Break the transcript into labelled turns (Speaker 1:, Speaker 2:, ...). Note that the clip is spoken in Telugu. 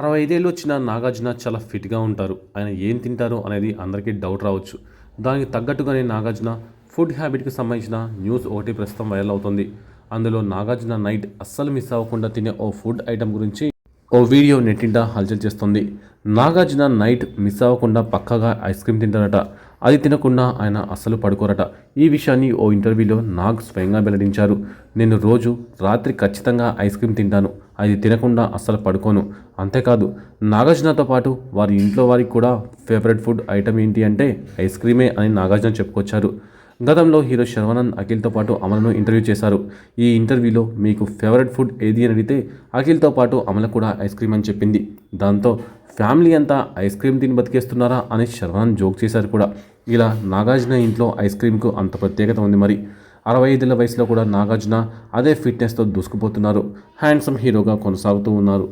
Speaker 1: 65 ఏళ్ళు వచ్చిన నాగార్జున చాలా ఫిట్‌గా ఉంటారు. ఆయన ఏం తింటారు అనేది అందరికీ డౌట్ రావచ్చు. దానికి తగ్గట్టుగానే నాగార్జున ఫుడ్ హ్యాబిట్‌కి సంబంధించిన న్యూస్ ఒకటి ప్రస్తుతం వైరల్ అవుతుంది. అందులో నాగార్జున నైట్ అస్సలు మిస్ అవ్వకుండా తినే ఓ ఫుడ్ ఐటెమ్ గురించి ఓ వీడియో నెట్టింట హల్చల్ చేస్తుంది. నాగార్జున నైట్ మిస్ అవ్వకుండా పక్కాగా ఐస్ క్రీమ్ తింటారట. అది తినకుండా ఆయన అస్సలు పడుకోరట. ఈ విషయాన్ని ఓ ఇంటర్వ్యూలో నాగ్ స్వయంగా వెల్లడించారు. నేను రోజు రాత్రి ఖచ్చితంగా ఐస్ క్రీమ్ తింటాను. అది తినకుండా అస్సలు పడుకోను. అంతేకాదు నాగార్జునతో పాటు వారి ఇంట్లో వారికి కూడా ఫేవరెట్ ఫుడ్ ఐటమ్ ఏంటి అంటే ఐస్ క్రీమే అని నాగార్జున చెప్పుకొచ్చారు. గతంలో హీరో శర్వానంద్ అఖిల్తో పాటు అమలను ఇంటర్వ్యూ చేశారు. ఈ ఇంటర్వ్యూలో మీకు ఫేవరెట్ ఫుడ్ ఏది అని అడిగితే అఖిల్తో పాటు అమల కూడా ఐస్ క్రీమ్ అని చెప్పింది. దాంతో ఫ్యామిలీ అంతా ఐస్ క్రీమ్ తిని బతికేస్తున్నారా అని శర్వానంద్ జోక్ చేశారు కూడా. ఇలా నాగార్జున ఇంట్లో ఐస్ క్రీమ్కు అంత ప్రత్యేకత ఉంది మరి. 65 ఏళ్ల వయసులో కూడా నాగార్జున అదే ఫిట్నెస్తో దూసుకుపోతున్నారు. హ్యాండ్సమ్ హీరోగా కొనసాగుతూ ఉన్నారు.